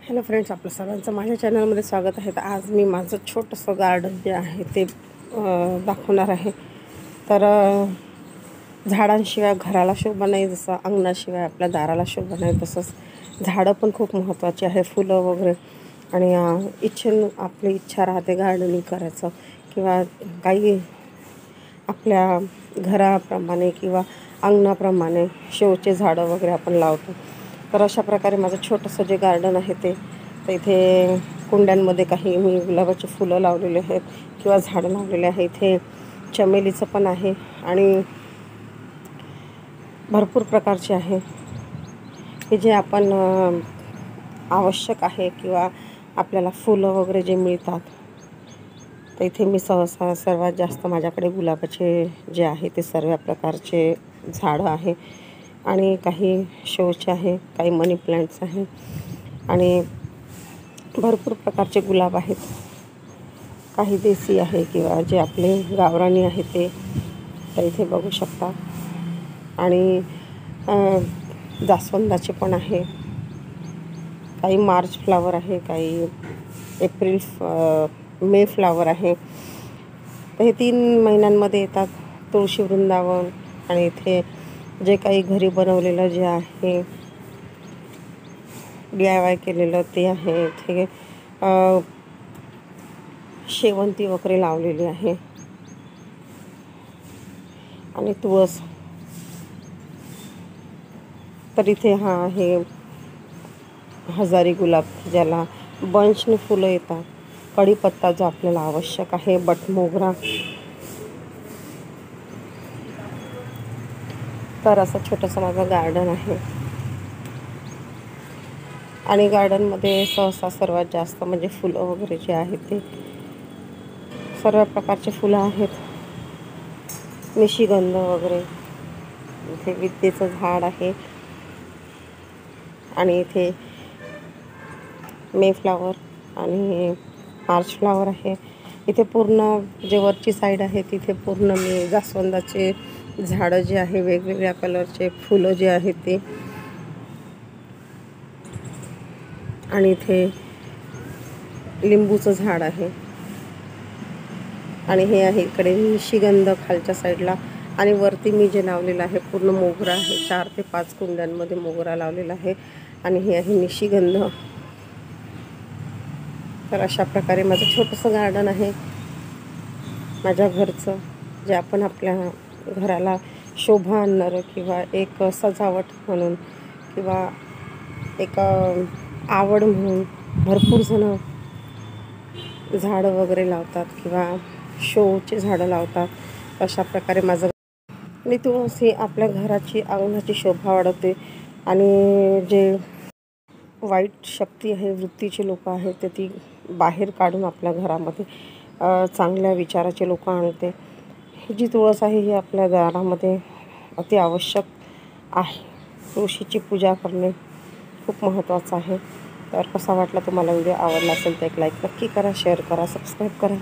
Hello friends, आपलं सर्वांचं माझ्या चॅनलमध्ये स्वागत आहे. तर आज मी माझं छोटंसं गार्डन जे आहे ते दाखवणार आहे. तर झाडांशिवाय घराला शोभा नाही, जसं अंगणाशिवाय आपल्या दाराला शोभा नाही, तसंच झाडं पण खूप महत्त्वाची आहे, फुलं वगैरे. आणि आपली इच्छा राहते गार्डनिंग करायचं, किंवा काही आपल्या घराप्रमाणे किंवा अंगणाप्रमाणे शोचे झाडं वगैरे आपण लावतो. तर अशा प्रकारे माझं छोटंसं जे गार्डन आहे ते तर इथे कुंड्यांमध्ये काही मी गुलाबाची फुलं लावलेले आहेत किंवा झाडं लावलेले आहे. इथे चमेलीचं पण आहे आणि भरपूर प्रकारचे आहे की जे आपण आवश्यक आहे, किंवा आपल्याला फुलं वगैरे जे मिळतात. तर इथे मी सहसा सर्वात जास्त माझ्याकडे गुलाबाचे जे आहे ते सर्व प्रकारचे झाडं आहे, आणि काही शोचे आहे, काही मनी प्लांट्स आहे, आणि भरपूर प्रकारचे गुलाब आहेत. काही देसी आहे किंवा जे आपले गावरानी आहे ते तर इथे बघू शकता. आणि जास्वंदाचे पण आहे, काही मार्च फ्लावर आहे, काही मे फ्लावर आहे. तर हे 3 महिन्यांमध्ये येतात. तुळशी वृंदावन, आणि इथे जे काही घरी बनवलेलं जे आहे DIY केलेलं ते आहे. इथे शेवंती वगैरे लावलेली आहे, आणि तुळस. तर इथे हा आहे हजारी गुलाब, ज्याला बंचने फुलं येतात. कढीपत्ता जो आपल्याला आवश्यक आहे, बटमोगरा. तर असं छोटंसं माझं गार्डन आहे. आणि गार्डनमध्ये सहसा सर्वात जास्त म्हणजे फुलं वगैरे जे आहेत ते सर्व प्रकारचे फुलं आहेत. निशिगंध वगैरे, इथे विद्येचं झाड आहे, आणि इथे मे फ्लावर आणि मार्च फ्लावर आहे. इथे पूर्ण जे वरची साईड आहे तिथे पूर्ण मी जास्वंदाचे झाडं जे आहे, वेगवेगळ्या कलरचे फुलं जे आहेत ते. आणि इथे लिंबूचं झाड आहे, आणि हे आहे इकडे निशिगंध खालच्या साईडला. आणि वरती मी जे लावलेलं आहे पूर्ण मोगरा आहे. 4 ते 5 कुंड्यांमध्ये मोगरा लावलेला आहे, आणि हे आहे निशिगंध. तर अशा प्रकारे माझं छोटंसं गार्डन आहे माझ्या घरचं, जे आपण आपल्या घराला शोभा आणणारं, किंवा एक सजावट म्हणून, किंवा एक आवड म्हणून भरपूर जणं झाडं वगैरे लावतात, किंवा शोचे झाडं लावतात. अशा प्रकारे माझं. आणि तुळस ही आपल्या घराची, अंगणाची शोभा वाढवते. आणि जे वाईट शक्ती आहे, वृत्तीचे लोक आहेत, ते ती बाहेर काढून आपल्या घरामध्ये चांगल्या विचाराचे लोक आणते. ही जी तुळस आहे ही आपल्या घरामध्ये अति आवश्यक आहे. तुळशीची पूजा करणे खूप महत्त्वाचं आहे. तर कसा वाटला तुम्हाला व्हिडिओ? आवडला असेल तर एक लाईक नक्की करा, शेअर करा, सबस्क्राईब करा.